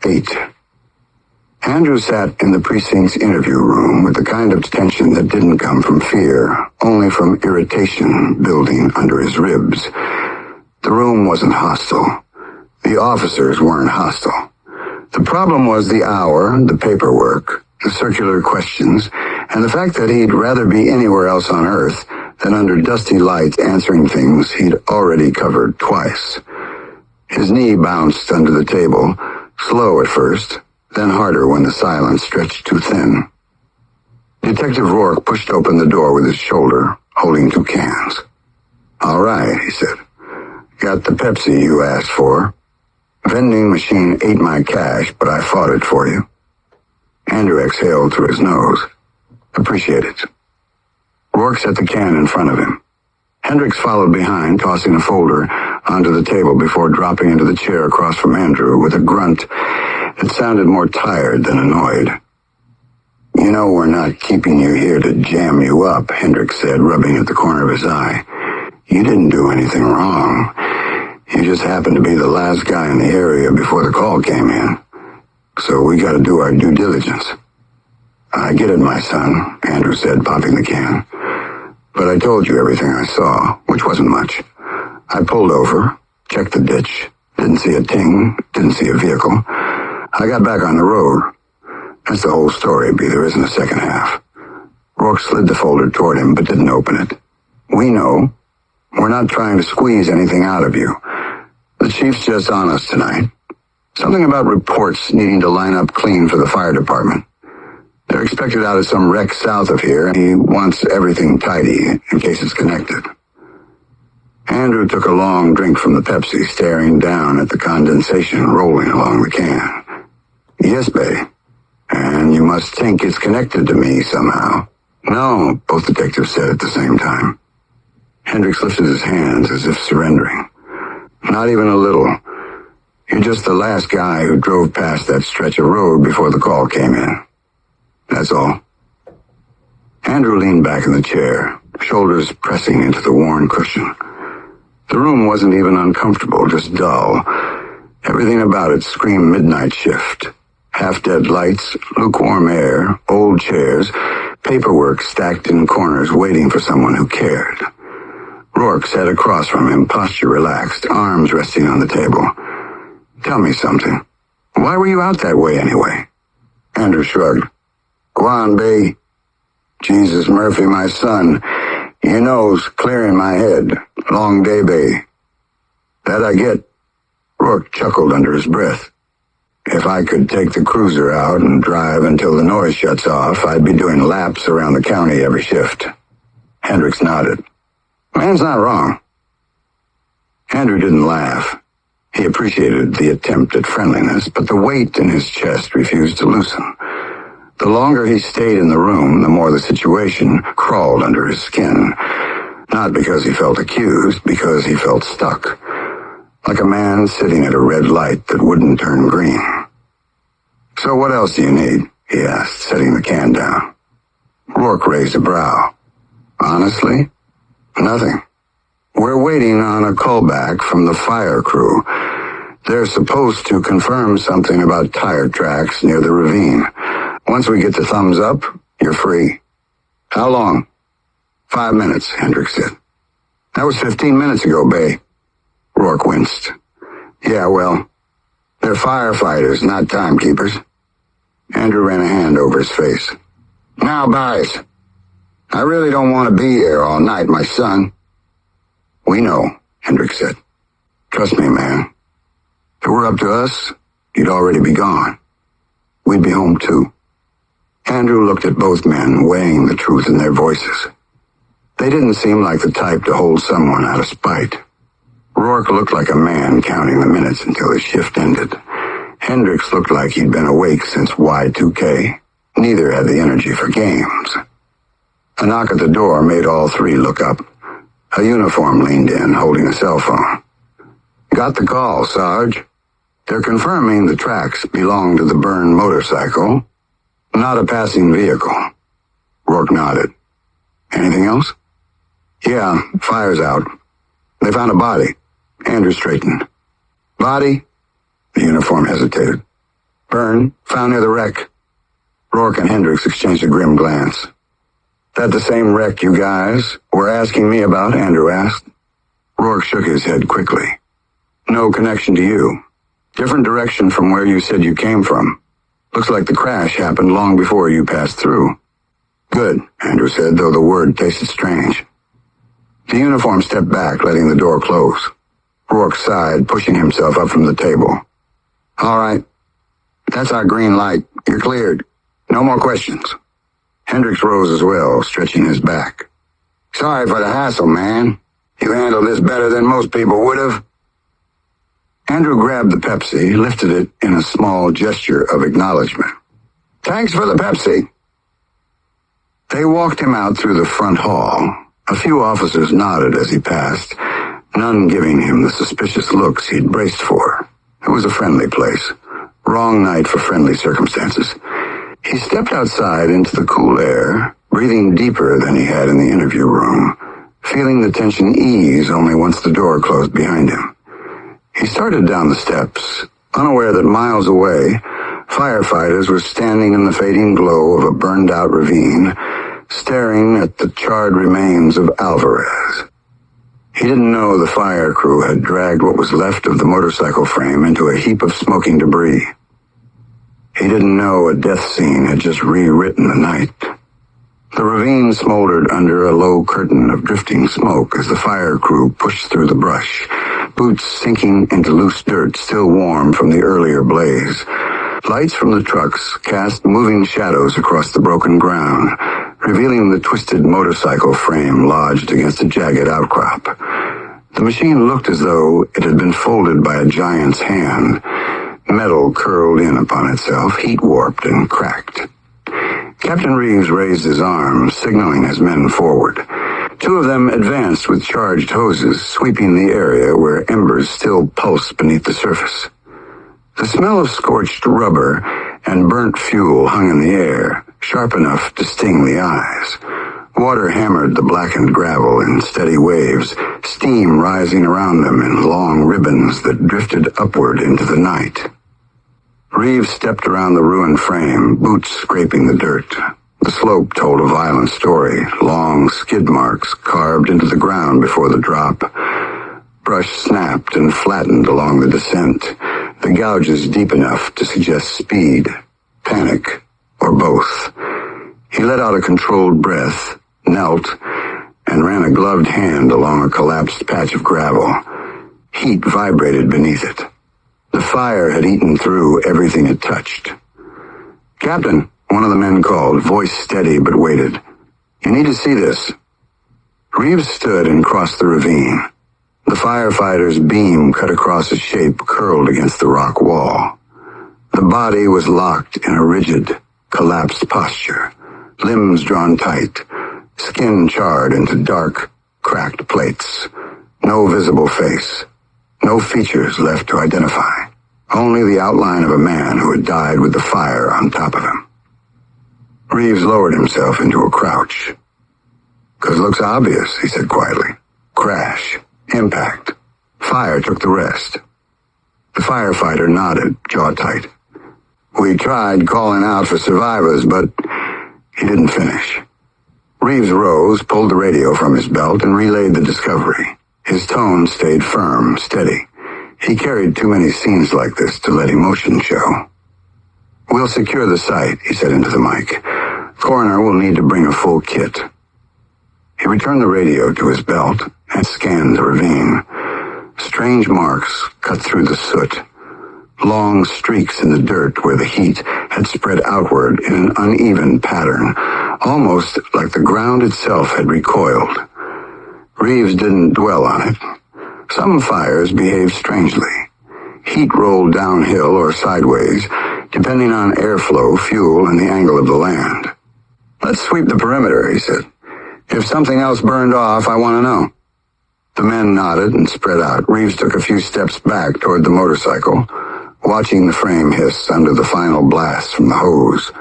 8. Andrew sat in the precinct's interview room with the kind of tension that didn't come from fear, only from irritation building under his ribs. The room wasn't hostile. The officers weren't hostile. The problem was the hour, the paperwork, the circular questions, and the fact that he'd rather be anywhere else on Earth than under dusty lights answering things he'd already covered twice. His knee bounced under the table, slow at first, then harder when the silence stretched too thin. Detective Rourke pushed open the door with his shoulder, holding 2 cans. "All right," he said. "Got the Pepsi you asked for. Vending machine ate my cash, but I fought it for you." Andrew exhaled through his nose. "Appreciate it." Rourke set the can in front of him. Hendricks followed behind, tossing a folder onto the table before dropping into the chair across from Andrew with a grunt that sounded more tired than annoyed. "You know we're not keeping you here to jam you up," Hendricks said, rubbing at the corner of his eye. "You didn't do anything wrong. You just happened to be the last guy in the area before the call came in. So we got to do our due diligence." "I get it, my son," Andrew said, popping the can. "But I told you everything I saw, which wasn't much. I pulled over, checked the ditch, didn't see a ting, didn't see a vehicle. I got back on the road. That's the whole story, B. There isn't a second half." Rourke slid the folder toward him, but didn't open it. "We know. We're not trying to squeeze anything out of you. The chief's just on us tonight. Something about reports needing to line up clean for the fire department. They're expected out of some wreck south of here, and he wants everything tidy in case it's connected." Andrew took a long drink from the Pepsi, staring down at the condensation rolling along the can. "Yes, Bay. And you must think it's connected to me somehow." "No," both detectives said at the same time. Hendricks lifted his hands as if surrendering. "Not even a little. You're just the last guy who drove past that stretch of road before the call came in. That's all." Andrew leaned back in the chair, shoulders pressing into the worn cushion. The room wasn't even uncomfortable, just dull. Everything about it screamed midnight shift. Half-dead lights, lukewarm air, old chairs, paperwork stacked in corners waiting for someone who cared. Rourke sat across from him, posture relaxed, arms resting on the table. "Tell me something. Why were you out that way anyway?" Andrew shrugged. "Go on, B. Jesus Murphy, my son. You know's clear in my head. Long day, B. That I get." Rourke chuckled under his breath. "If I could take the cruiser out and drive until the noise shuts off, I'd be doing laps around the county every shift." Hendricks nodded. "Man's not wrong." Andrew didn't laugh. He appreciated the attempt at friendliness, but the weight in his chest refused to loosen. The longer he stayed in the room, the more the situation crawled under his skin. Not because he felt accused, because he felt stuck. Like a man sitting at a red light that wouldn't turn green. "So what else do you need?" he asked, setting the can down. Rourke raised a brow. "Honestly, nothing. We're waiting on a callback from the fire crew. They're supposed to confirm something about tire tracks near the ravine. Once we get the thumbs up, you're free." "How long?" 5 minutes, Hendricks said. "That was 15 minutes ago, Bay." Rourke winced. "Yeah, well, they're firefighters, not timekeepers." Andrew ran a hand over his face. "Now, guys, I really don't want to be here all night, my son." "We know," Hendricks said. "Trust me, man. If it were up to us, you'd already be gone. We'd be home, too." Andrew looked at both men, weighing the truth in their voices. They didn't seem like the type to hold someone out of spite. Rourke looked like a man counting the minutes until his shift ended. Hendricks looked like he'd been awake since Y2K. Neither had the energy for games. A knock at the door made all three look up. A uniform leaned in, holding a cell phone. "Got the call, Sarge. They're confirming the tracks belong to the burned motorcycle, not a passing vehicle." Rourke nodded. "Anything else?" "Yeah, fire's out. They found a body." Andrew straightened. "Body?" The uniform hesitated. Burn, found near the wreck. Rourke and Hendricks exchanged a grim glance. That the same wreck you guys were asking me about? Andrew asked. Rourke shook his head quickly. No connection to you. Different direction from where you said you came from. Looks like the crash happened long before you passed through. Good, Andrew said, though the word tasted strange. The uniform stepped back, letting the door close. Rourke sighed, pushing himself up from the table. All right. That's our green light. You're cleared. No more questions. Hendricks rose as well, stretching his back. Sorry for the hassle, man. You handled this better than most people would have. Andrew grabbed the Pepsi, lifted it in a small gesture of acknowledgement. Thanks for the Pepsi. They walked him out through the front hall. A few officers nodded as he passed, none giving him the suspicious looks he'd braced for. It was a friendly place. Wrong night for friendly circumstances. He stepped outside into the cool air, breathing deeper than he had in the interview room, feeling the tension ease only once the door closed behind him. He started down the steps, unaware that miles away, firefighters were standing in the fading glow of a burned-out ravine, staring at the charred remains of Alvarez. He didn't know the fire crew had dragged what was left of the motorcycle frame into a heap of smoking debris. He didn't know a death scene had just rewritten the night. The ravine smoldered under a low curtain of drifting smoke as the fire crew pushed through the brush, boots sinking into loose dirt still warm from the earlier blaze. Lights from the trucks cast moving shadows across the broken ground, revealing the twisted motorcycle frame lodged against a jagged outcrop. The machine looked as though it had been folded by a giant's hand, metal curled in upon itself, heat-warped and cracked. Captain Reeves raised his arm, signaling his men forward. Two of them advanced with charged hoses, sweeping the area where embers still pulsed beneath the surface. The smell of scorched rubber and burnt fuel hung in the air, sharp enough to sting the eyes. Water hammered the blackened gravel in steady waves, steam rising around them in long ribbons that drifted upward into the night. Reeves stepped around the ruined frame, boots scraping the dirt. The slope told a violent story, long skid marks carved into the ground before the drop. Brush snapped and flattened along the descent, the gouges deep enough to suggest speed, panic, or both. He let out a controlled breath, knelt, and ran a gloved hand along a collapsed patch of gravel. Heat vibrated beneath it. The fire had eaten through everything it touched. Captain, one of the men called, voice steady but weighted. You need to see this. Reeves stood and crossed the ravine. The firefighter's beam cut across a shape curled against the rock wall. The body was locked in a rigid, collapsed posture, limbs drawn tight, skin charred into dark, cracked plates. No visible face. No features left to identify. Only the outline of a man who had died with the fire on top of him. Reeves lowered himself into a crouch. "'Cause looks obvious," he said quietly. "Crash. Impact. Fire took the rest." The firefighter nodded, jaw tight. "We tried calling out for survivors, but..." He didn't finish. Reeves rose, pulled the radio from his belt, and relayed the discovery. His tone stayed firm, steady. He carried too many scenes like this to let emotion show. "We'll secure the site," he said into the mic. "Coroner will need to bring a full kit." He returned the radio to his belt and scanned the ravine. Strange marks cut through the soot. Long streaks in the dirt where the heat had spread outward in an uneven pattern, almost like the ground itself had recoiled. Reeves didn't dwell on it. Some fires behaved strangely. Heat rolled downhill or sideways, depending on airflow, fuel, and the angle of the land. "Let's sweep the perimeter," he said. "If something else burned off, I want to know." The men nodded and spread out. Reeves took a few steps back toward the motorcycle, watching the frame hiss under the final blast from the hose.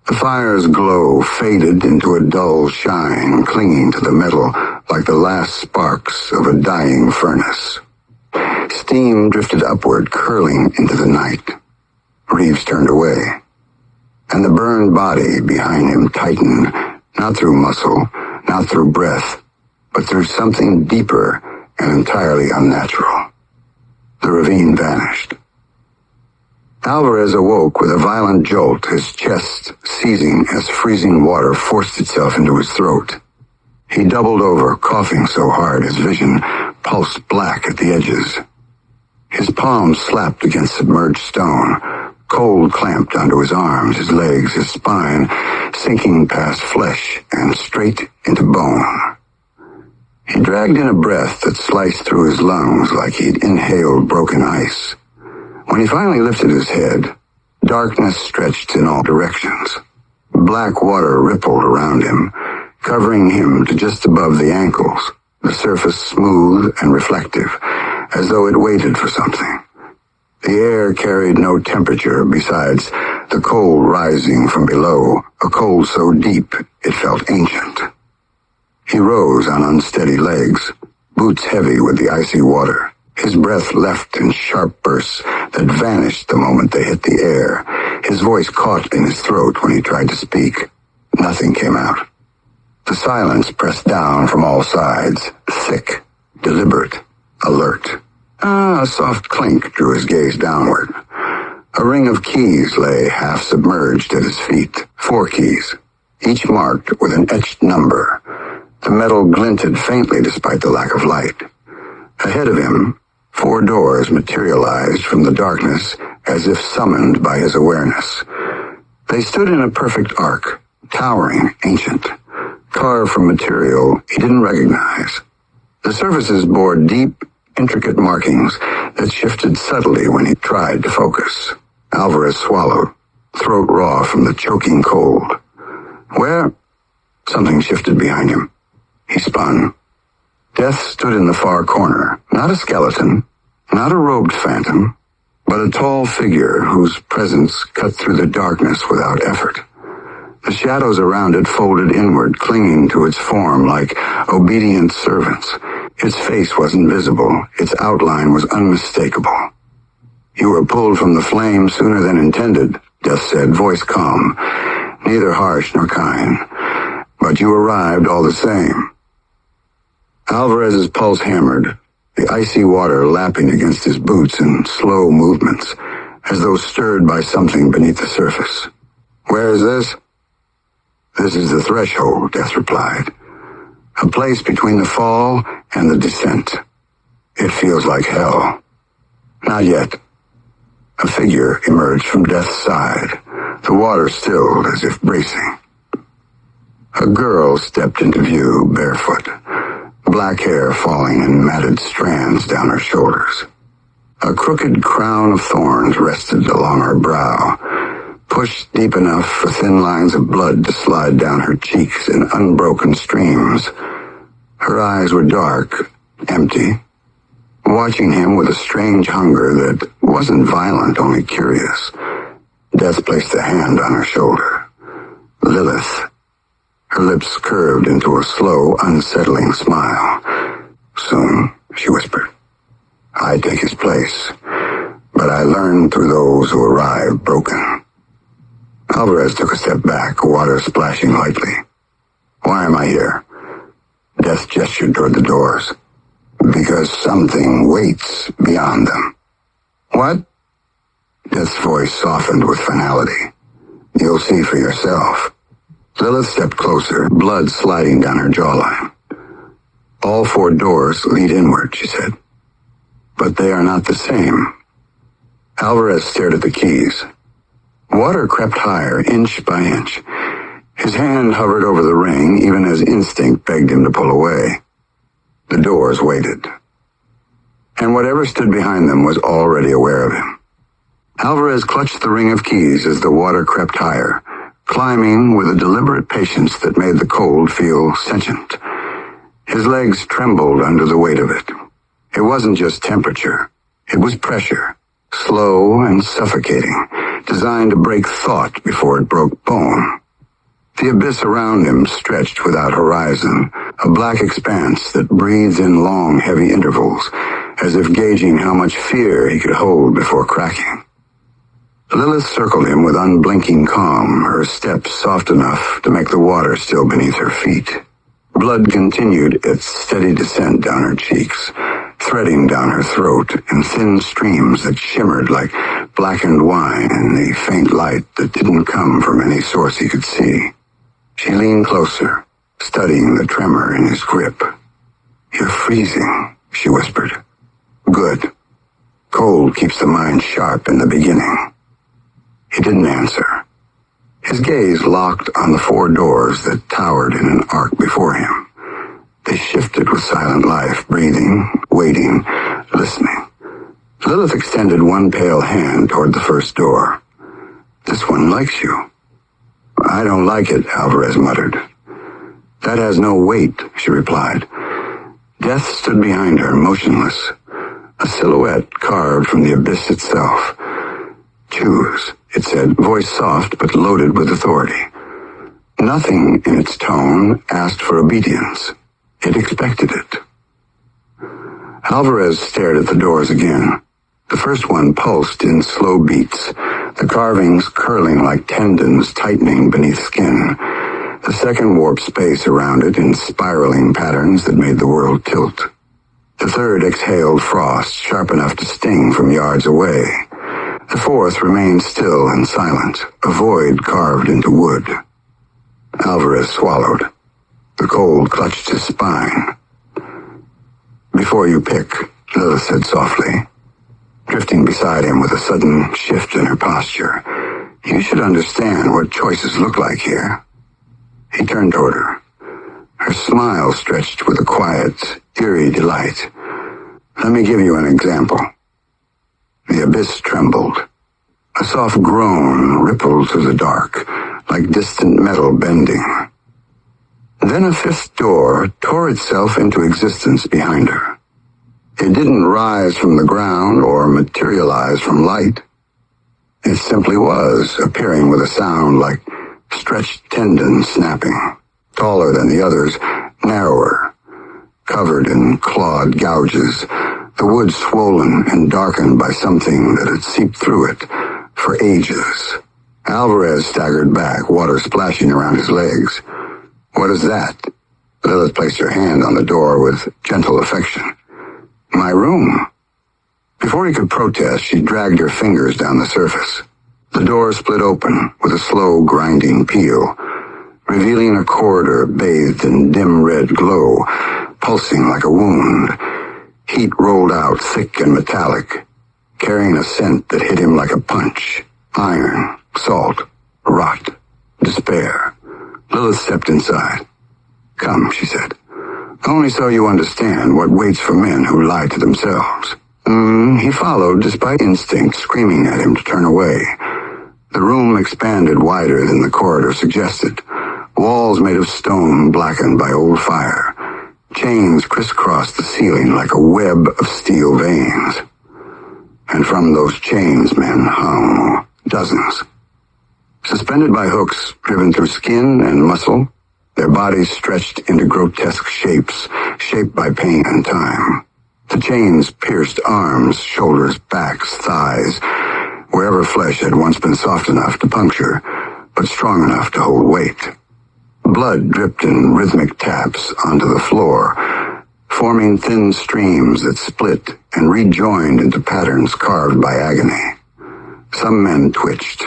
The fire's glow faded into a dull shine, clinging to the metal like the last sparks of a dying furnace. Steam drifted upward, curling into the night. Reeves turned away, and the burned body behind him tightened, not through muscle, not through breath, but through something deeper and entirely unnatural. The ravine vanished. Alvarez awoke with a violent jolt, his chest seizing as freezing water forced itself into his throat. He doubled over, coughing so hard his vision pulsed black at the edges. His palms slapped against submerged stone, cold clamped onto his arms, his legs, his spine, sinking past flesh and straight into bone. He dragged in a breath that sliced through his lungs like he'd inhaled broken ice. When he finally lifted his head, darkness stretched in all directions. Black water rippled around him, covering him to just above the ankles, the surface smooth and reflective, as though it waited for something. The air carried no temperature besides the cold rising from below, a cold so deep it felt ancient. He rose on unsteady legs, boots heavy with the icy water. His breath left in sharp bursts that vanished the moment they hit the air. His voice caught in his throat when he tried to speak. Nothing came out. The silence pressed down from all sides, thick, deliberate, alert. A soft clink drew his gaze downward. A ring of keys lay half submerged at his feet. 4 keys, each marked with an etched number. The metal glinted faintly despite the lack of light. Ahead of him, 4 doors materialized from the darkness as if summoned by his awareness. They stood in a perfect arc, towering, ancient, carved from material he didn't recognize. The surfaces bore deep, intricate markings that shifted subtly when he tried to focus. Alvarez swallowed, throat raw from the choking cold. Where? Something shifted behind him. He spun. Death stood in the far corner, not a skeleton, not a robed phantom, but a tall figure whose presence cut through the darkness without effort. The shadows around it folded inward, clinging to its form like obedient servants. Its face wasn't visible. Its outline was unmistakable. "You were pulled from the flame sooner than intended," Death said, voice calm, neither harsh nor kind. "But you arrived all the same." Alvarez's pulse hammered, the icy water lapping against his boots in slow movements, as though stirred by something beneath the surface. "Where is this?" "This is the threshold," Death replied. "A place between the fall and the descent. It feels like hell." "Not yet." A figure emerged from Death's side, the water stilled as if bracing. A girl stepped into view, barefoot, black hair falling in matted strands down her shoulders. A crooked crown of thorns rested along her brow, pushed deep enough for thin lines of blood to slide down her cheeks in unbroken streams. Her eyes were dark, empty, watching him with a strange hunger that wasn't violent, only curious. Death placed a hand on her shoulder. Lilith. Her lips curved into a slow, unsettling smile. "Soon," she whispered, "I take his place, but I learned through those who arrive broken." Alvarez took a step back, water splashing lightly. "Why am I here?" Death gestured toward the doors. "Because something waits beyond them." "What?" Death's voice softened with finality. "You'll see for yourself." Lilith stepped closer, blood sliding down her jawline. "All 4 doors lead inward," she said. "But they are not the same." Alvarez stared at the keys. Water crept higher, inch by inch. His hand hovered over the ring, even as instinct begged him to pull away. The doors waited. And whatever stood behind them was already aware of him. Alvarez clutched the ring of keys as the water crept higher, climbing with a deliberate patience that made the cold feel sentient. His legs trembled under the weight of it. It wasn't just temperature. It was pressure, slow and suffocating, designed to break thought before it broke bone. The abyss around him stretched without horizon, a black expanse that breathed in long, heavy intervals, as if gauging how much fear he could hold before cracking. Lilith circled him with unblinking calm, her steps soft enough to make the water still beneath her feet. Blood continued its steady descent down her cheeks, threading down her throat in thin streams that shimmered like blackened wine in the faint light that didn't come from any source he could see. She leaned closer, studying the tremor in his grip. "You're freezing," she whispered. "Good. Cold keeps the mind sharp in the beginning." He didn't answer. His gaze locked on the 4 doors that towered in an arc before him. They shifted with silent life, breathing, waiting, listening. Lilith extended one pale hand toward the first door. "This one likes you." "I don't like it," Alvarez muttered. "That has no weight," she replied. Death stood behind her, motionless, a silhouette carved from the abyss itself. "Choose," it said, voice soft but loaded with authority. Nothing in its tone asked for obedience. It expected it. Alvarez stared at the doors again. The first one pulsed in slow beats, the carvings curling like tendons tightening beneath skin. The second warped space around it in spiraling patterns that made the world tilt. The third exhaled frost sharp enough to sting from yards away. The fourth remained still and silent, a void carved into wood. Alvarez swallowed. The cold clutched his spine. "Before you pick," Lilith said softly, drifting beside him with a sudden shift in her posture, "you should understand what choices look like here." He turned toward her. Her smile stretched with a quiet, eerie delight. "Let me give you an example." The abyss trembled. A soft groan rippled through the dark, like distant metal bending. Then a 5th door tore itself into existence behind her. It didn't rise from the ground or materialize from light. It simply was, appearing with a sound like stretched tendons snapping, taller than the others, narrower, covered in clawed gouges, the wood swollen and darkened by something that had seeped through it for ages. Alvarez staggered back, water splashing around his legs. "What is that?" Lilith placed her hand on the door with gentle affection. "My room." Before he could protest, she dragged her fingers down the surface. The door split open with a slow, grinding peel, revealing a corridor bathed in dim red glow, pulsing like a wound. Heat rolled out thick and metallic, carrying a scent that hit him like a punch. Iron, salt, rot, despair. Lilith stepped inside. "Come," she said. "Only so you understand what waits for men who lie to themselves." He followed, despite instinct screaming at him to turn away. The room expanded wider than the corridor suggested. Walls made of stone blackened by old fire. Chains crisscrossed the ceiling like a web of steel veins. And from those chains men hung, dozens. Suspended by hooks driven through skin and muscle, their bodies stretched into grotesque shapes, shaped by pain and time. The chains pierced arms, shoulders, backs, thighs, wherever flesh had once been soft enough to puncture, but strong enough to hold weight. Blood dripped in rhythmic taps onto the floor, forming thin streams that split and rejoined into patterns carved by agony. Some men twitched.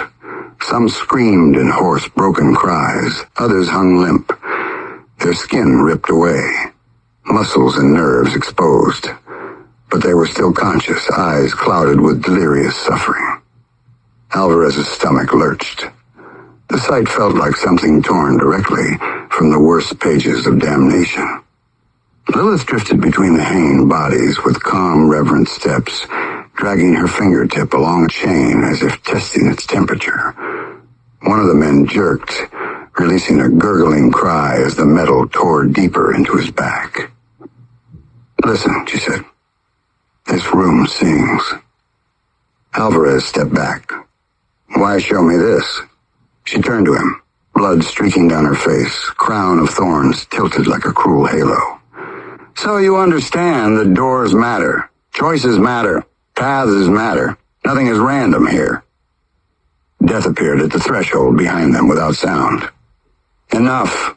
Some screamed in hoarse, broken cries. Others hung limp, their skin ripped away, muscles and nerves exposed. But they were still conscious, eyes clouded with delirious suffering. Alvarez's stomach lurched. The sight felt like something torn directly from the worst pages of damnation. Lilith drifted between the hanging bodies with calm, reverent steps, dragging her fingertip along a chain as if testing its temperature. One of the men jerked, releasing a gurgling cry as the metal tore deeper into his back. "Listen," she said. "This room sings." Alvarez stepped back. "Why show me this?" She turned to him, blood streaking down her face, crown of thorns tilted like a cruel halo. "So you understand that doors matter, choices matter, paths matter. Nothing is random here." Death appeared at the threshold behind them without sound. Enough!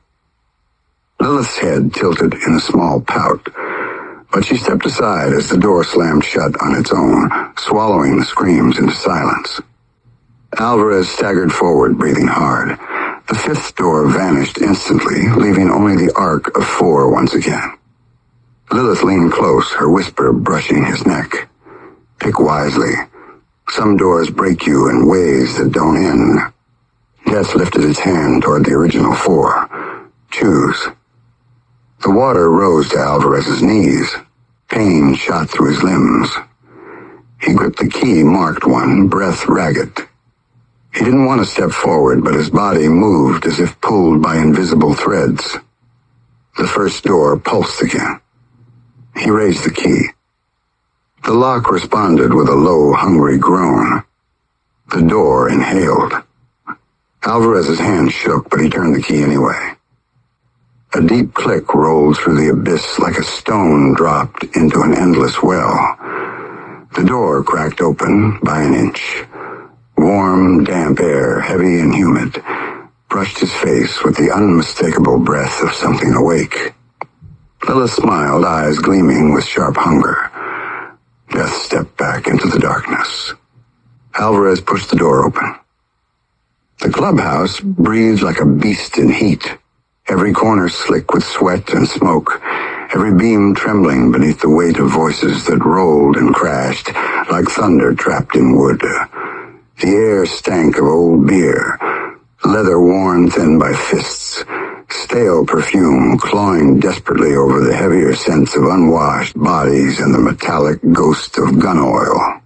Lilith's head tilted in a small pout, but she stepped aside as the door slammed shut on its own, swallowing the screams into silence. Alvarez staggered forward, breathing hard. The fifth door vanished instantly, leaving only the arc of 4 once again. Lilith leaned close, her whisper brushing his neck. Pick wisely. Some doors break you in ways that don't end. Death lifted its hand toward the original 4. Choose. The water rose to Alvarez's knees. Pain shot through his limbs. He gripped the key, marked 1, breath ragged. He didn't want to step forward, but his body moved as if pulled by invisible threads. The first door pulsed again. He raised the key. The lock responded with a low, hungry groan. The door inhaled. Alvarez's hand shook, but he turned the key anyway. A deep click rolled through the abyss like a stone dropped into an endless well. The door cracked open by an inch. Warm, damp air, heavy and humid, brushed his face with the unmistakable breath of something awake. Lilith smiled, eyes gleaming with sharp hunger. Death stepped back into the darkness. Alvarez pushed the door open. The clubhouse breathed like a beast in heat, every corner slick with sweat and smoke, every beam trembling beneath the weight of voices that rolled and crashed like thunder trapped in wood. The air stank of old beer, leather worn thin by fists, stale perfume clawing desperately over the heavier scents of unwashed bodies and the metallic ghost of gun oil.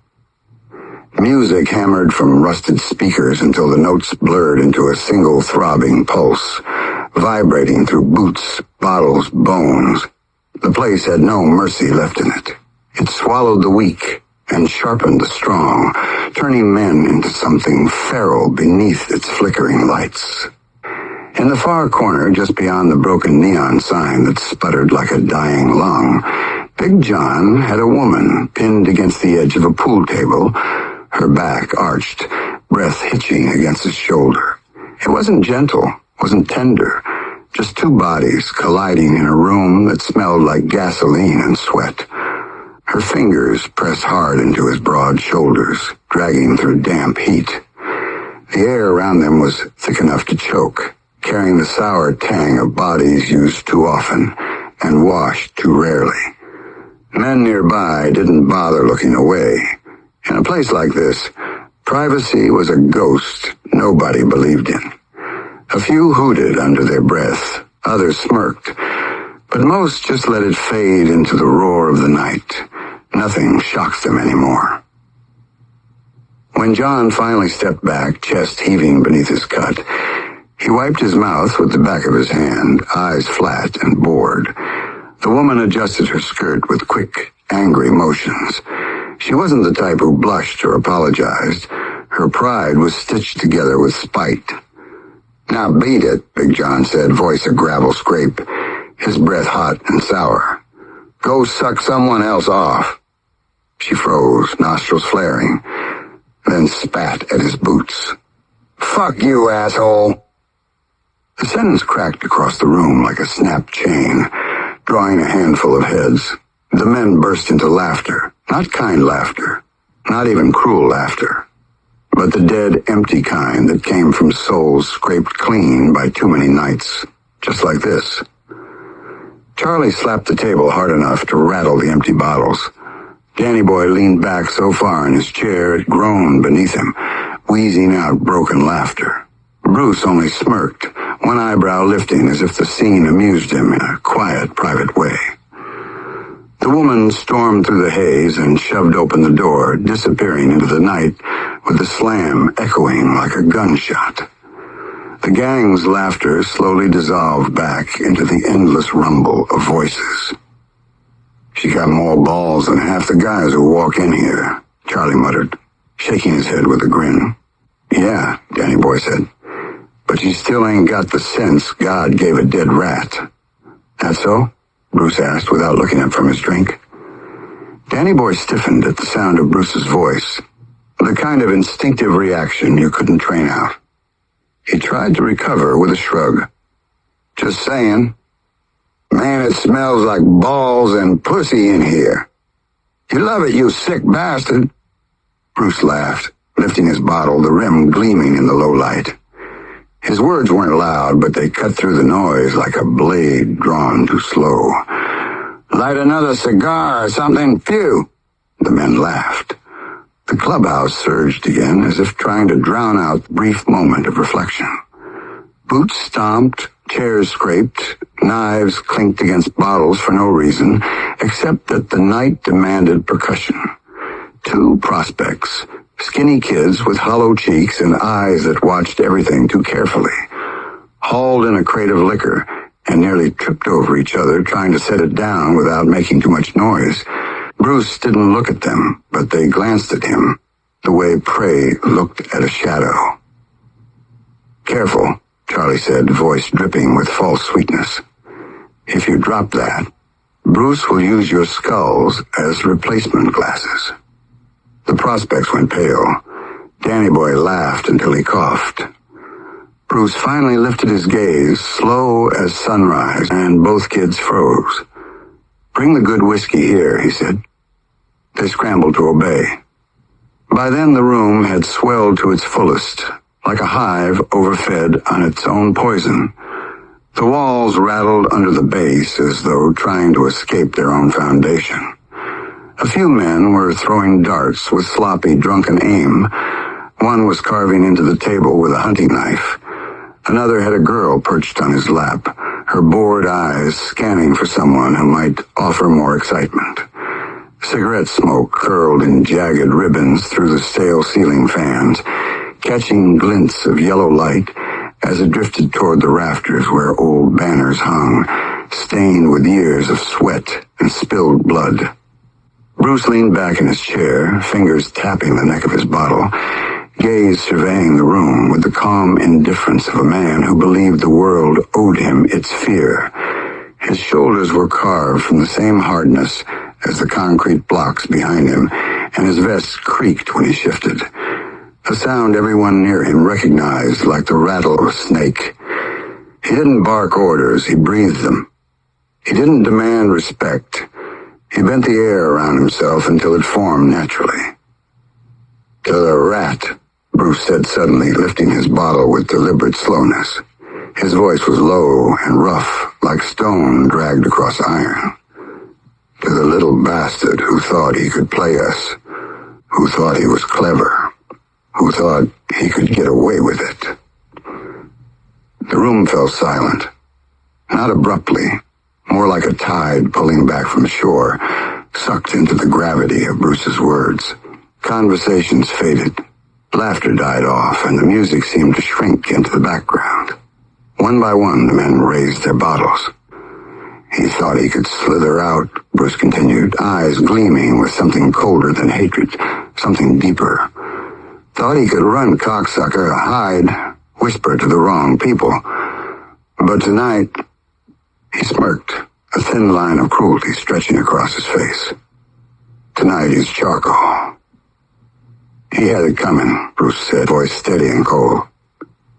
Music hammered from rusted speakers until the notes blurred into a single throbbing pulse, vibrating through boots, bottles, bones. The place had no mercy left in it. It swallowed the weak and sharpened the strong, turning men into something feral beneath its flickering lights. In the far corner, just beyond the broken neon sign that sputtered like a dying lung, Big John had a woman pinned against the edge of a pool table, her back arched, breath hitching against his shoulder. It wasn't gentle, wasn't tender, just 2 bodies colliding in a room that smelled like gasoline and sweat. Her fingers pressed hard into his broad shoulders, dragging through damp heat. The air around them was thick enough to choke, carrying the sour tang of bodies used too often and washed too rarely. Men nearby didn't bother looking away. In a place like this, privacy was a ghost nobody believed in. A few hooted under their breath, others smirked, but most just let it fade into the roar of the night. Nothing shocks them anymore. When John finally stepped back, chest heaving beneath his cut, he wiped his mouth with the back of his hand, eyes flat and bored. The woman adjusted her skirt with quick, angry motions. She wasn't the type who blushed or apologized. Her pride was stitched together with spite. "Now beat it," Big John said, voice a gravel scrape, his breath hot and sour. "Go suck someone else off." She froze, nostrils flaring, then spat at his boots. "Fuck you, asshole." The sentence cracked across the room like a snapped chain, drawing a handful of heads. The men burst into laughter, not kind laughter, not even cruel laughter, but the dead, empty kind that came from souls scraped clean by too many nights, just like this. Charlie slapped the table hard enough to rattle the empty bottles. Danny Boy leaned back so far in his chair it groaned beneath him, wheezing out broken laughter. Bruce only smirked, one eyebrow lifting as if the scene amused him in a quiet, private way. The woman stormed through the haze and shoved open the door, disappearing into the night with the slam echoing like a gunshot. The gang's laughter slowly dissolved back into the endless rumble of voices. "She got more balls than half the guys who walk in here," Charlie muttered, shaking his head with a grin. "Yeah," Danny Boy said, "but she still ain't got the sense God gave a dead rat." "That so?" Bruce asked without looking up from his drink. Danny Boy stiffened at the sound of Bruce's voice. The kind of instinctive reaction you couldn't train out. He tried to recover with a shrug. Just saying. Man, it smells like balls and pussy in here. You love it, you sick bastard. Bruce laughed, lifting his bottle, the rim gleaming in the low light. His words weren't loud, but they cut through the noise like a blade drawn too slow. Light another cigar or something, phew. The men laughed. The clubhouse surged again, as if trying to drown out the brief moment of reflection. Boots stomped, chairs scraped, knives clinked against bottles for no reason, except that the night demanded percussion. Two prospects, skinny kids with hollow cheeks and eyes that watched everything too carefully, hauled in a crate of liquor and nearly tripped over each other trying to set it down without making too much noise. Bruce didn't look at them, but they glanced at him, the way prey looked at a shadow. Careful, Charlie said, voice dripping with false sweetness. If you drop that, Bruce will use your skulls as replacement glasses. The prospects went pale. Danny Boy laughed until he coughed. Bruce finally lifted his gaze, slow as sunrise, and both kids froze. Bring the good whiskey here, he said. They scrambled to obey. By then the room had swelled to its fullest, like a hive overfed on its own poison. The walls rattled under the base as though trying to escape their own foundation. A few men were throwing darts with sloppy, drunken aim. One was carving into the table with a hunting knife. Another had a girl perched on his lap, her bored eyes scanning for someone who might offer more excitement. Cigarette smoke curled in jagged ribbons through the stale ceiling fans, catching glints of yellow light as it drifted toward the rafters where old banners hung, stained with years of sweat and spilled blood. Bruce leaned back in his chair, fingers tapping the neck of his bottle, gaze surveying the room with the calm indifference of a man who believed the world owed him its fear. His shoulders were carved from the same hardness as the concrete blocks behind him, and his vest creaked when he shifted. A sound everyone near him recognized like the rattle of a snake. He didn't bark orders, he breathed them. He didn't demand respect. He bent the air around himself until it formed naturally. To the rat, Bruce said suddenly, lifting his bottle with deliberate slowness. His voice was low and rough, like stone dragged across iron. To the little bastard who thought he could play us, who thought he was clever, who thought he could get away with it. The room fell silent. Not abruptly, more like a tide pulling back from shore, sucked into the gravity of Bruce's words. Conversations faded. Laughter died off, and the music seemed to shrink into the background. One by one, the men raised their bottles. He thought he could slither out, Bruce continued, eyes gleaming with something colder than hatred, something deeper. Thought he could run, cocksucker, hide, whisper to the wrong people. But tonight, he smirked, a thin line of cruelty stretching across his face. Tonight he's charcoal. He had it coming, Bruce said, voice steady and cold.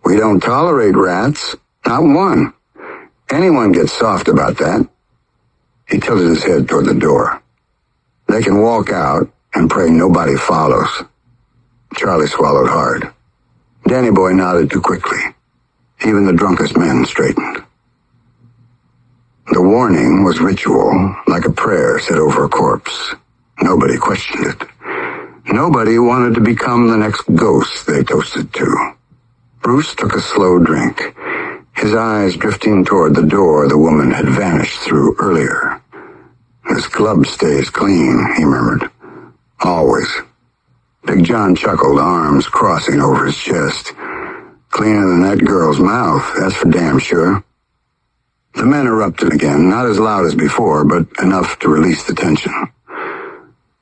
We don't tolerate rats, not one. Anyone gets soft about that. He tilted his head toward the door. They can walk out and pray nobody follows. Charlie swallowed hard. Danny Boy nodded too quickly. Even the drunkest men straightened. The warning was ritual, like a prayer said over a corpse. Nobody questioned it. Nobody wanted to become the next ghost they toasted to. Bruce took a slow drink, his eyes drifting toward the door the woman had vanished through earlier. This club stays clean, he murmured. Always. Big John chuckled, arms crossing over his chest. Cleaner than that girl's mouth, that's for damn sure. The men erupted again, not as loud as before, but enough to release the tension.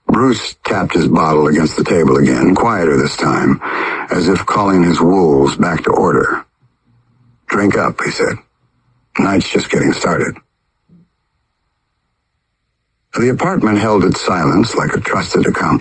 Bruce tapped his bottle against the table again, quieter this time, as if calling his wolves back to order. Drink up, he said. Night's just getting started. The apartment held its silence like a trusted accomplice.